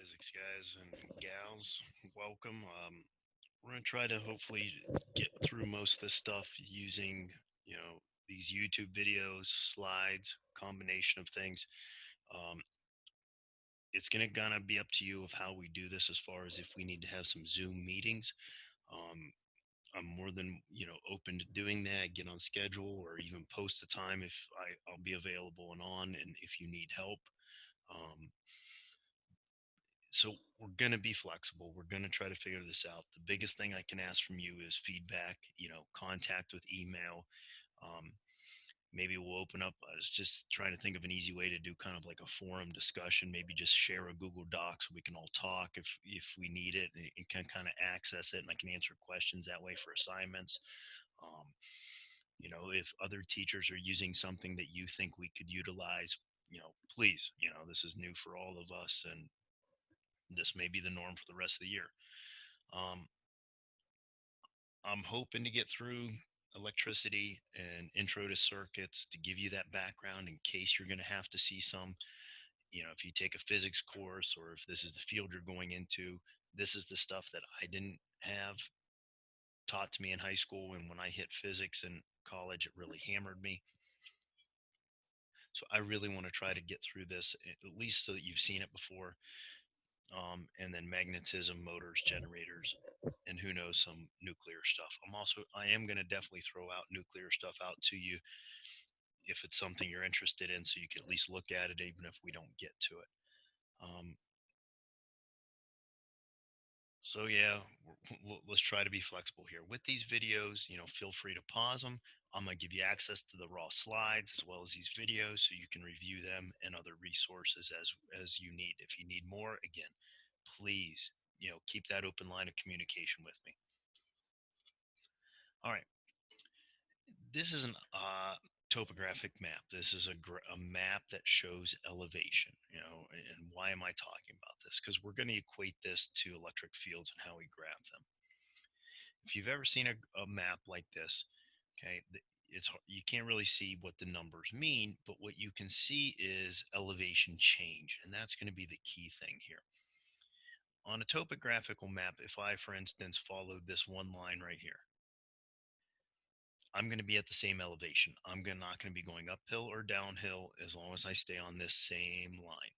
physics guys and gals. Welcome. We're gonna try to hopefully get through most of this stuff using, these YouTube videos, slides, combination of things. Um, it's gonna be up to you of how we do this as far as if we need to have some Zoom meetings. Um, I'm more than open to doing that. Get on schedule or even post the time if I'll be available and on, and if you need help. Um, so we're going to be flexible. We're going to try to figure this out. The biggest thing I can ask from you is feedback, contact with email. um, Maybe we'll open up. I was just trying to think of an easy way to do kind of like a forum discussion. Maybe just share a Google Doc so we can all talk if we need it, and can kind of access it, and I can answer questions that way for assignments. um, if other teachers are using something that you think we could utilize, please, this is new for all of us, and this may be the norm for the rest of the year. Um, I'm hoping to get through electricity and intro to circuits to give you that background in case you're going to have to see some. If you take a physics course or if this is the field you're going into, this is the stuff that I didn't have taught to me in high school. And when I hit physics in college, it really hammered me. So I really want to try to get through this at least so that you've seen it before. And then magnetism, motors, generators, and who knows, some nuclear stuff. I am going to definitely throw out nuclear stuff out to you if it's something you're interested in, so you can at least look at it, even if we don't get to it. Um, so yeah, let's try to be flexible here with these videos. Feel free to pause them. I'm going to give you access to the raw slides as well as these videos so you can review them and other resources as you need. If you need more, again, please, keep that open line of communication with me. All right. This is an topographic map. This is a map that shows elevation, and why am I talking about this? Because we're going to equate this to electric fields and how we graph them. If you've ever seen a map like this, okay, you can't really see what the numbers mean, but what you can see is elevation change, and that's going to be the key thing here. On a topographical map, if I, for instance, followed this one line right here, I'm going to be at the same elevation. Not going to be going uphill or downhill as long as I stay on this same line.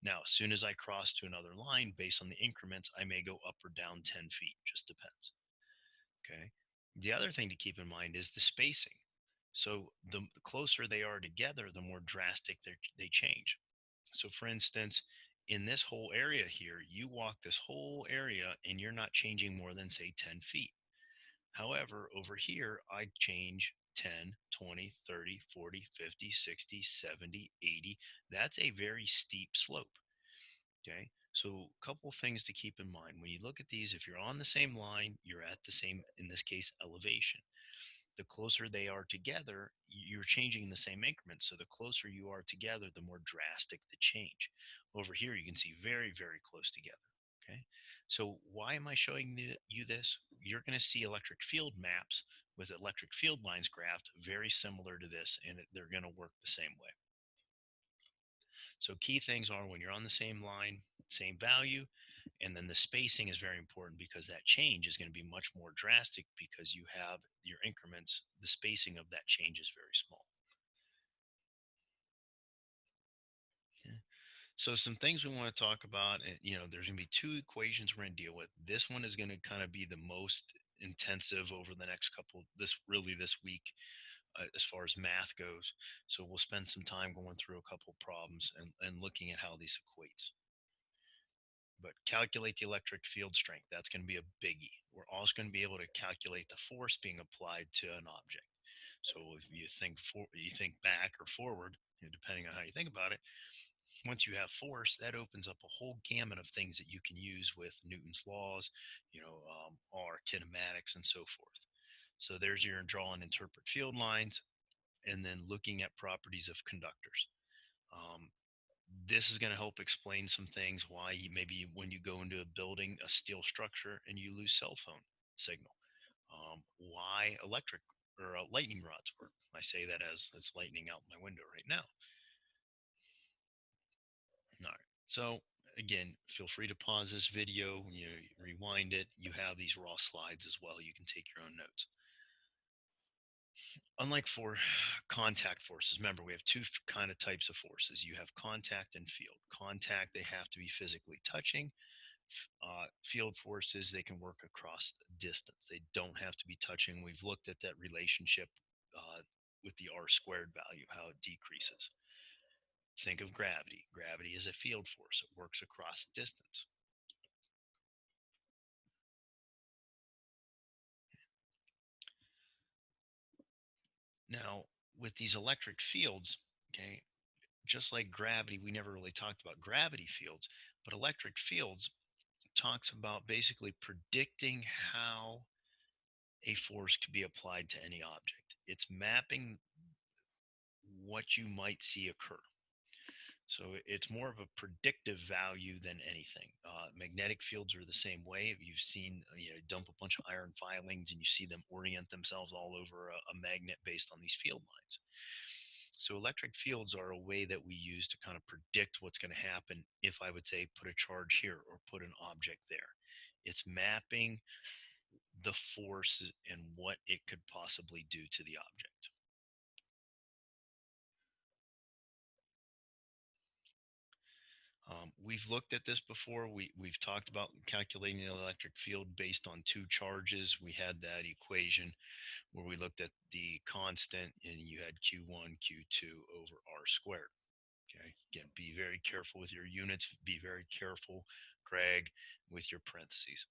Now, as soon as I cross to another line, based on the increments, I may go up or down 10 feet, just depends. Okay. The other thing to keep in mind is the spacing. So the closer they are together, the more drastic they change. So, for instance, in this whole area here, you walk this whole area and you're not changing more than, say, 10 feet. However, over here, I change 10, 20, 30, 40, 50, 60, 70, 80. That's a very steep slope. Okay. So, a couple things to keep in mind when you look at these. If you're on the same line, you're at the same, in this case, elevation. The closer they are together, you're changing in the same increment. So, the closer you are together, the more drastic the change. Over here, you can see very, very close together. Okay. So why am I showing you this? You're going to see electric field maps with electric field lines graphed very similar to this, and they're going to work the same way. So key things are when you're on the same line, same value, and then the spacing is very important because that change is going to be much more drastic because you have your increments. The spacing of that change is very small. Yeah. So some things we want to talk about, there's going to be two equations we're going to deal with. This one is going to kind of be the most intensive over the next this week, as far as math goes. So we'll spend some time going through a couple problems and looking at how these equates. But calculate the electric field strength. That's going to be a biggie. We're also going to be able to calculate the force being applied to an object. So if you think back or forward, depending on how you think about it, once you have force, that opens up a whole gamut of things that you can use with Newton's laws, or kinematics and so forth. So there's your draw and interpret field lines, and then looking at properties of conductors. Um, this is going to help explain some things why maybe when you go into a building, a steel structure, and you lose cell phone signal. Why electric or lightning rods work. I say that as it's lightning out my window right now. All right. So Again, feel free to pause this video, rewind it. You have these raw slides as well. You can take your own notes. Unlike for contact forces, remember we have two kind of types of forces. You have contact and field. Contact, they have to be physically touching. Field forces, they can work across distance. They don't have to be touching. We've looked at that relationship with the r squared value, how it decreases. Think of gravity. Gravity is a field force. It works across distance. Now, with these electric fields, okay, just like gravity, we never really talked about gravity fields, but electric fields talks about basically predicting how a force could be applied to any object. It's mapping what you might see occur. So it's more of a predictive value than anything. Magnetic fields are the same way. You've seen, dump a bunch of iron filings and you see them orient themselves all over a magnet based on these field lines. So electric fields are a way that we use to kind of predict what's going to happen if I would say put a charge here or put an object there. It's mapping the force and what it could possibly do to the object. We've looked at this before. We've talked about calculating the electric field based on two charges. We had that equation where we looked at the constant and you had Q1, Q2 over R squared. Okay. Again, be very careful with your units. Be very careful, Greg, with your parentheses.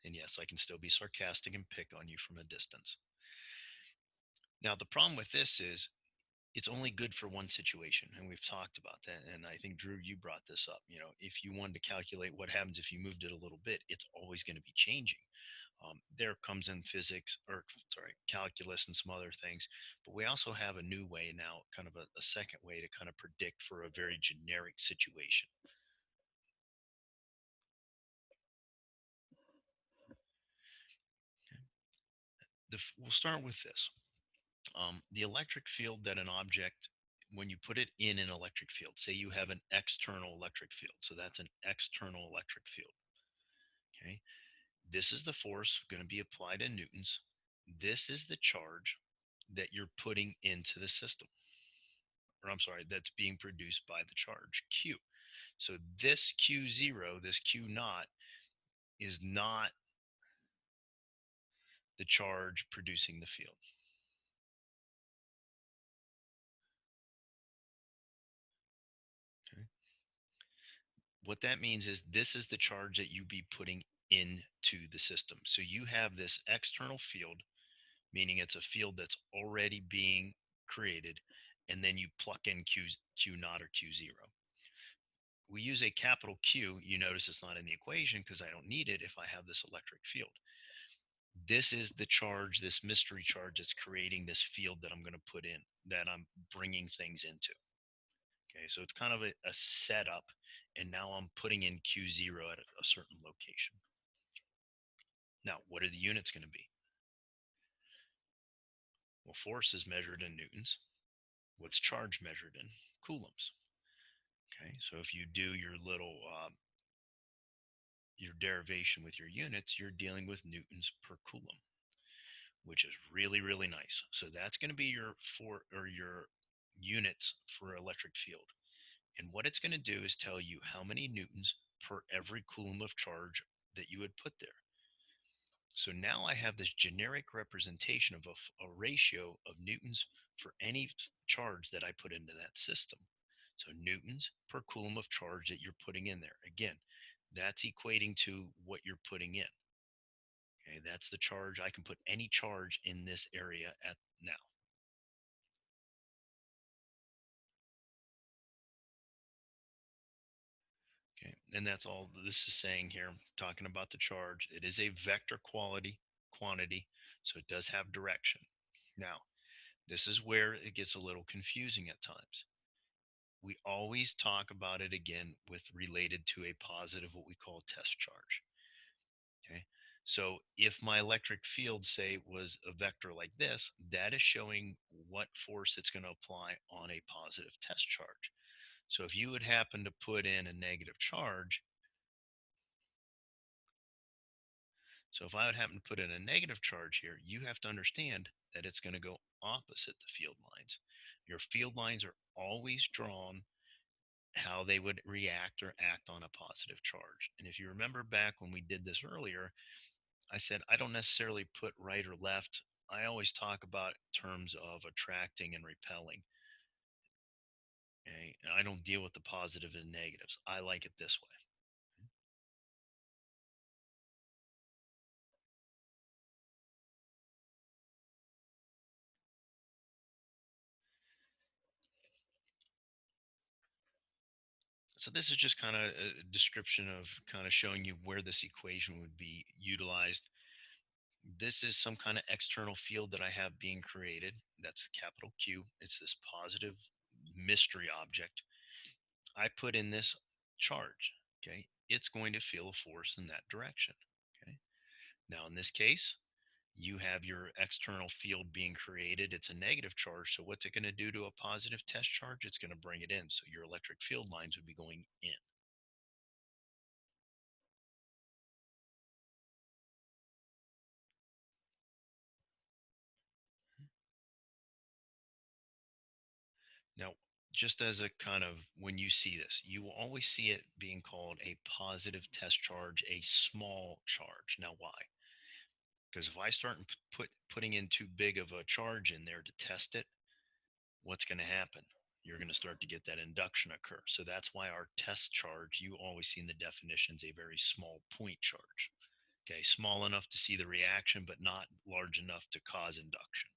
And yes, I can still be sarcastic and pick on you from a distance. Now, the problem with this is it's only good for one situation. And we've talked about that. And I think, Drew, you brought this up. If you wanted to calculate what happens if you moved it a little bit, it's always going to be changing. There comes in physics, or sorry, calculus and some other things. But we also have a new way now, kind of a second way to kind of predict for a very generic situation. We'll start with this. The electric field that an object, when you put it in an electric field, say you have an external electric field. So that's an external electric field. Okay. This is the force going to be applied in newtons. This is the charge that you're putting into the system. Or I'm sorry, that's being produced by the charge Q. So this Q0, this Q naught, is not the charge producing the field. Okay. What that means is this is the charge that you be putting into the system. So you have this external field, meaning it's a field that's already being created, and then you pluck in Q naught or Q0. We use a capital Q. You notice it's not in the equation because I don't need it if I have this electric field. This is the charge, this mystery charge that's creating this field that I'm going to put in, that I'm bringing things into. Okay, so it's kind of a setup, and now I'm putting in Q0 at a certain location. Now, what are the units going to be? Well, force is measured in newtons. What's charge measured in? Coulombs. Okay, so if you do your little your derivation with your units, you're dealing with newtons per coulomb, which is really, really nice. So that's going to be your units for electric field. And what it's going to do is tell you how many newtons per every coulomb of charge that you would put there. So now I have this generic representation of a ratio of newtons for any charge that I put into that system. So newtons per coulomb of charge that you're putting in there. Again, that's equating to what you're putting in. Okay, that's the charge. I can put any charge in this area at now. Okay, and that's all this is saying here, talking about the charge. It is a vector quantity, so it does have direction. Now, this is where it gets a little confusing at times. We always talk about it again with related to a positive, what we call test charge. Okay. So if my electric field, say, was a vector like this, that is showing what force it's going to apply on a positive test charge. So if you would happen to put in a negative charge, so if I would happen to put in a negative charge here, you have to understand that it's going to go opposite the field lines. Your field lines are always drawn how they would react or act on a positive charge. And if you remember back when we did this earlier, I said I don't necessarily put right or left. I always talk about terms of attracting and repelling. Okay? And I don't deal with the positive and negatives. I like it this way. So this is just kind of a description of kind of showing you where this equation would be utilized. This is some kind of external field that I have being created. That's capital Q. It's this positive mystery object. I put in this charge. Okay. It's going to feel a force in that direction. Okay. Now, in this case, you have your external field being created. It's a negative charge. So, what's it going to do to a positive test charge? It's going to bring it in. So, your electric field lines would be going in. Now, just as a kind of when you see this, you will always see it being called a positive test charge, a small charge. Now, why? Because if I start and putting in too big of a charge in there to test it, what's going to happen? You're going to start to get that induction occur. So that's why our test charge, you always see in the definitions, a very small point charge. Okay, small enough to see the reaction, but not large enough to cause induction.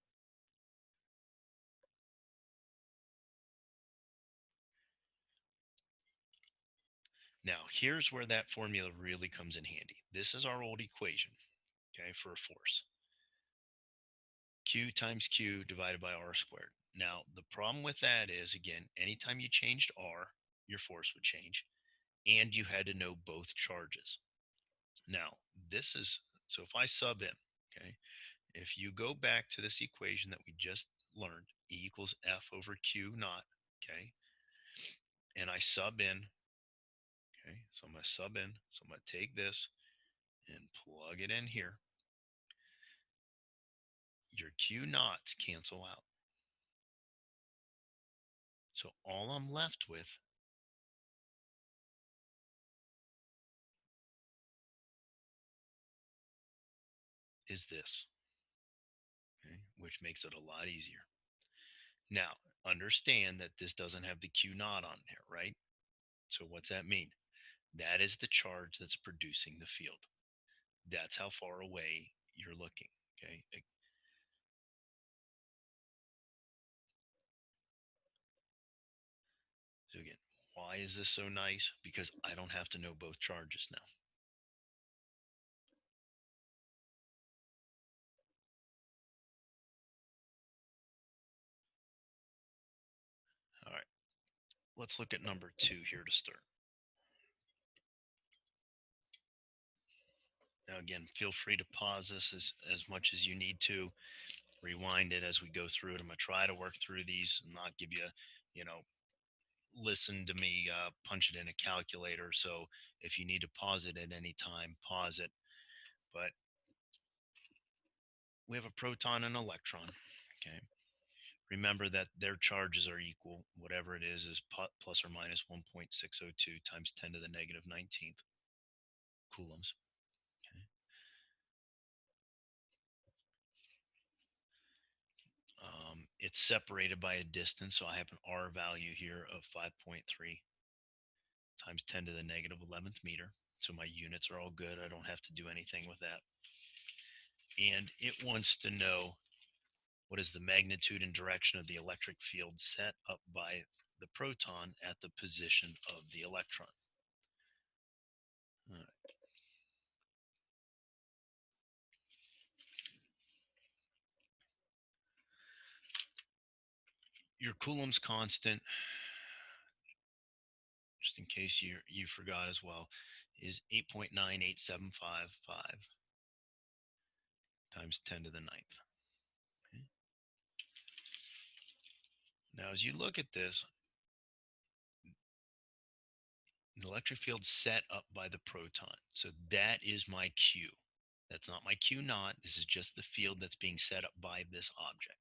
Now, here's where that formula really comes in handy. This is our old equation, okay, for a force. Q times Q divided by R squared. Now, the problem with that is, again, anytime you changed R, your force would change, and you had to know both charges. Now, this is, so if I sub in, okay, if you go back to this equation that we just learned, E equals F over Q naught, okay, and I sub in, okay, so I'm going to sub in, so I'm going to take this and plug it in here. Your Q naughts cancel out. So all I'm left with is this, okay, which makes it a lot easier. Now, understand that this doesn't have the Q naught on here, right? So what's that mean? That is the charge that's producing the field. That's how far away you're looking. Okay. So again, why is this so nice? Because I don't have to know both charges now. All right. Let's look at number two here to start. Now, again, feel free to pause this as much as you need to. Rewind it as we go through it. I'm going to try to work through these and not give you, you know, listen to me punch it in a calculator. So if you need to pause it at any time, pause it. But we have a proton and electron. Okay. Remember that their charges are equal. Whatever it is plus or minus 1.602 times 10 to the negative 19th coulombs. Okay. It's separated by a distance. So I have an R value here of 5.3 times 10 to the negative 11th meter. So my units are all good. I don't have to do anything with that. And it wants to know what is the magnitude and direction of the electric field set up by the proton at the position of the electron. All right. Your Coulomb's constant, just in case you forgot as well, is 8.98755 times 10 to the ninth. Okay. Now, as you look at this, The electric field set up by the proton. So that is my Q. That's not my Q naught. This is just the field that's being set up by this object.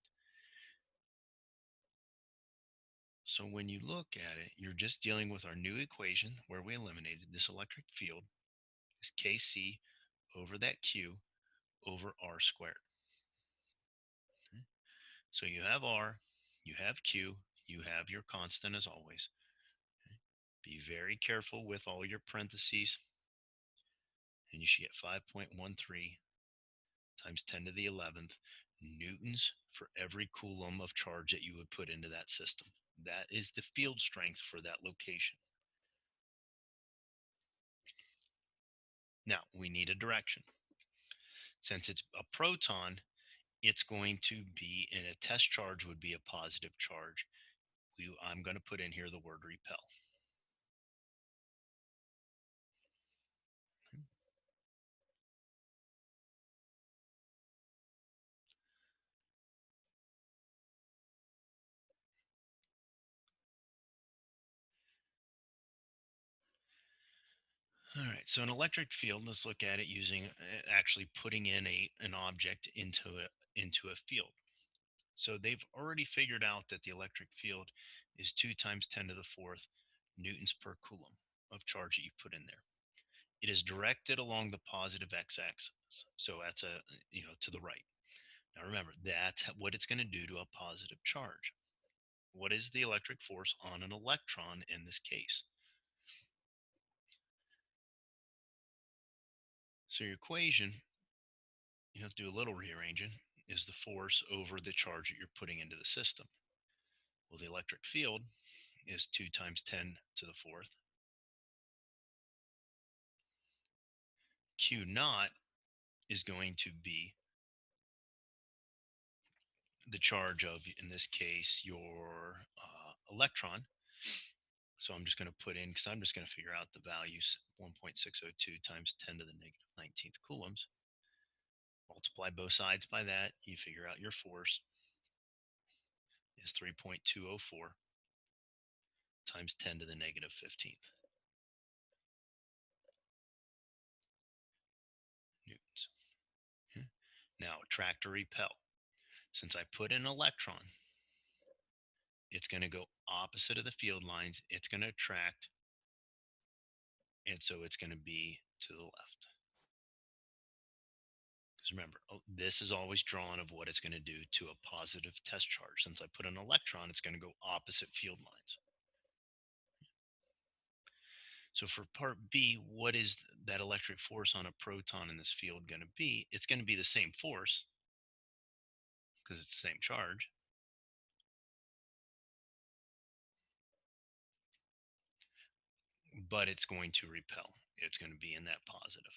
So when you look at it, you're just dealing with our new equation where we eliminated this electric field is Kc over that Q over R squared. Okay? So you have R, you have Q, you have your constant as always. Okay? Be very careful with all your parentheses, and you should get 5.13 times 10 to the 11th newtons for every coulomb of charge that you would put into that system. That is the field strength for that location. Now, we need a direction. Since it's a proton, it's going to be, and a test charge would be a positive charge. I'm going to put in here the word repel. All right, so an electric field, let's look at it using actually putting in an object into a field. So they've already figured out that the electric field is 2 times 10 to the fourth newtons per coulomb of charge that you put in there. It is directed along the positive x-axis, so that's to the right. Now remember, that's what it's going to do to a positive charge. What is the electric force on an electron in this case? So your equation, you have to do a little rearranging, is the force over the charge that you're putting into the system. Well, the electric field is 2 times 10 to the fourth. Q naught is going to be the charge of, in this case, your electron. So I'm just going to put in, because I'm just going to figure out the values, 1.602 times 10 to the negative 19th coulombs. Multiply both sides by that, you figure out your force is 3.204 times 10 to the negative 15th newtons. Okay. Now, attract or repel. Since I put in an electron, it's going to go opposite of the field lines. It's going to attract, and so it's going to be to the left. Because remember, this is always drawn of what it's going to do to a positive test charge. Since I put an electron, it's going to go opposite field lines. So for part B, what is that electric force on a proton in this field going to be? It's going to be the same force because it's the same charge. But it's going to repel. It's going to be in that positive.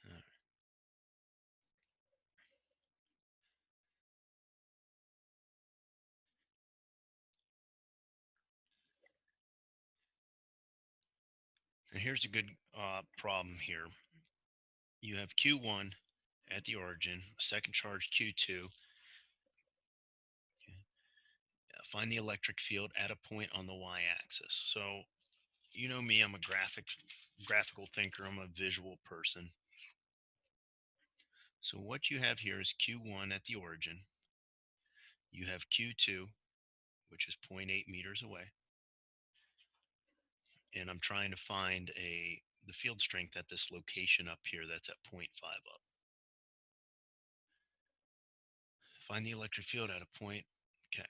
All right. And here's a good problem here. You have Q1 at the origin, second charge Q2. Okay. Find the electric field at a point on the y-axis. So you know me, I'm a graphical thinker. I'm a visual person. So what you have here is Q1 at the origin. You have Q2, which is 0.8 meters away. And I'm trying to find the field strength at this location up here that's at 0.5 up. Find the electric field at a point. Okay.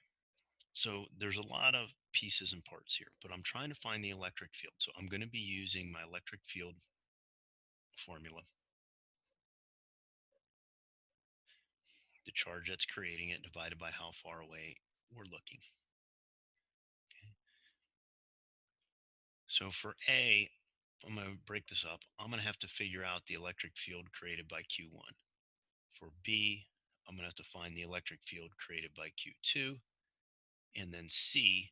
So there's a lot of pieces and parts here, but I'm trying to find the electric field. So I'm going to be using my electric field formula. The charge that's creating it divided by how far away we're looking. Okay. So for A, I'm going to break this up. I'm going to have to figure out the electric field created by Q1. For B, I'm going to have to find the electric field created by Q2. And then C,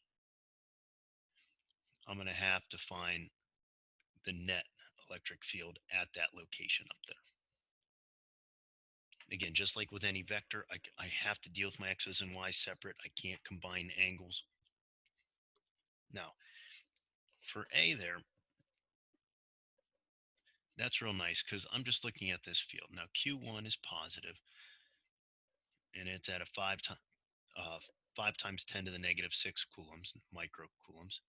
I'm going to have to find the net electric field at that location up there. Again, just like with any vector, I have to deal with my x's and y's separate. I can't combine angles. Now, for A there, that's real nice because I'm just looking at this field. Now, Q1 is positive, and it's at a 5 times 10 to the negative 6 coulombs, microcoulombs.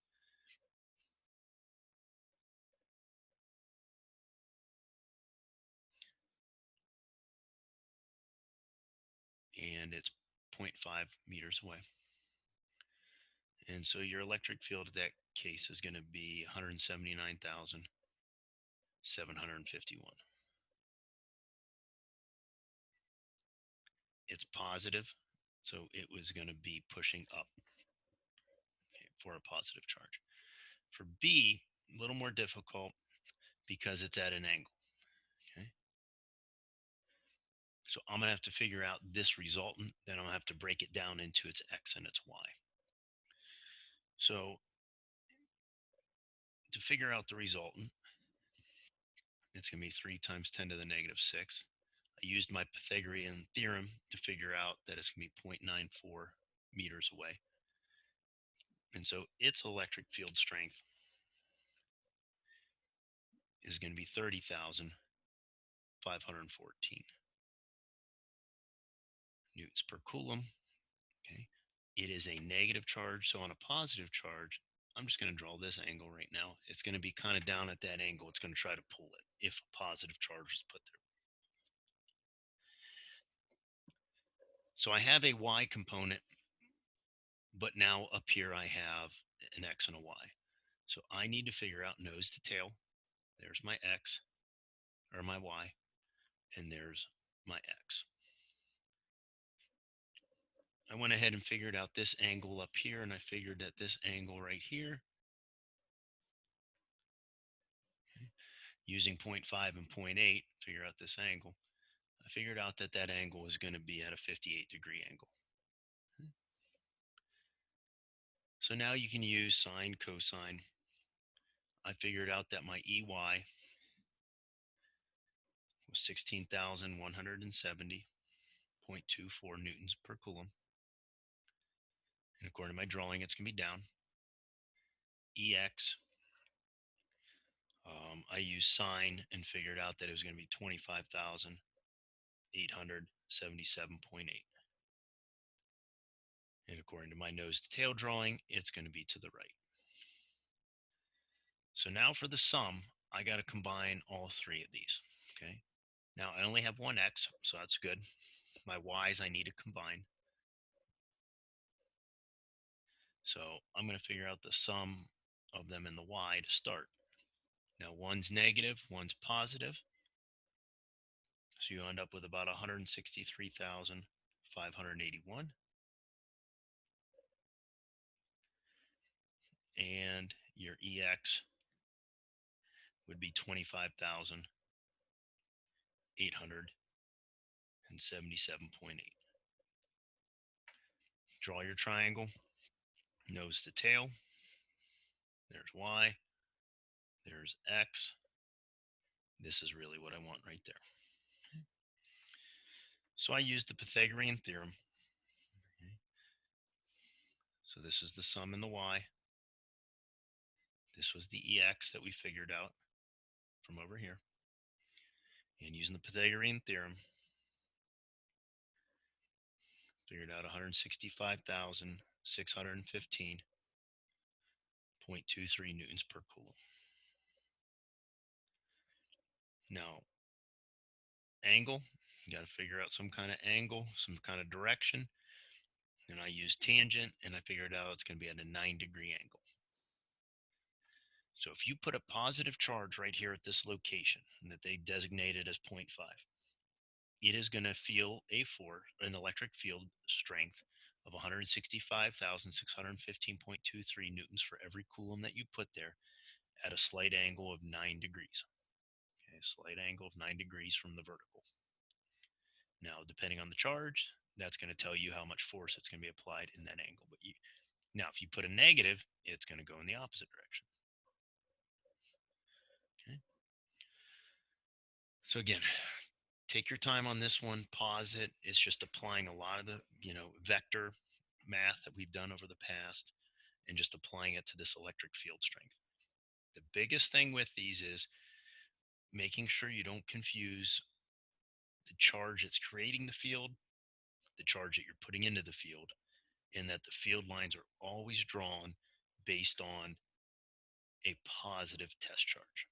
And it's 0.5 meters away. And so your electric field in that case is going to be 179,751. It's positive, so it was going to be pushing up, okay, for a positive charge. For B, a little more difficult because it's at an angle. Okay. So I'm going to have to figure out this resultant, then I'll have to break it down into its X and its Y. So to figure out the resultant, it's going to be 3 times 10 to the negative 6. I used my Pythagorean theorem to figure out that it's going to be 0.94 meters away. And so its electric field strength is going to be 30,514 newtons per coulomb. Okay. It is a negative charge. So on a positive charge, I'm just going to draw this angle right now. It's going to be kind of down at that angle. It's going to try to pull it if a positive charge is put there. So I have a y component, but now up here I have an x and a y. So I need to figure out nose to tail. There's my x or my y, and there's my x. I went ahead and figured out this angle up here, and I figured that this angle right here, okay, using 0.5 and 0.8, figure out this angle. I figured out that that angle is going to be at a 58-degree angle. Okay. So now you can use sine, cosine. I figured out that my EY was 16,170.24 newtons per coulomb. And according to my drawing, it's going to be down. EX, I used sine and figured out that it was going to be 25,877.8. And according to my nose to tail drawing, it's going to be to the right. So now for the sum, I got to combine all three of these. Okay. Now I only have one X, so that's good. My Y's I need to combine. So I'm going to figure out the sum of them in the Y to start. Now one's negative, one's positive. So you end up with about 163,581. And your EX would be 25,877.8. Draw your triangle, nose to tail. There's Y, there's X. This is really what I want right there. So I used the Pythagorean theorem. Okay. So this is the sum in the Y. This was the EX that we figured out from over here. And using the Pythagorean theorem, figured out 165,615.23 newtons per coulomb. Now, angle, you got to figure out some kind of angle, some kind of direction. And I used tangent, and I figured out it's going to be at a 9-degree angle. So if you put a positive charge right here at this location that they designated as 0.5, it is going to feel an electric field strength of 165,615.23 newtons for every coulomb that you put there at a slight angle of 9 degrees. Okay, slight angle of 9 degrees from the vertical. Now, depending on the charge, that's going to tell you how much force it's going to be applied in that angle. But Now, if you put a negative, it's going to go in the opposite direction. Okay. So again, take your time on this one, pause it. It's just applying a lot of the, vector math that we've done over the past and just applying it to this electric field strength. The biggest thing with these is making sure you don't confuse the charge that's creating the field, the charge that you're putting into the field, and that the field lines are always drawn based on a positive test charge.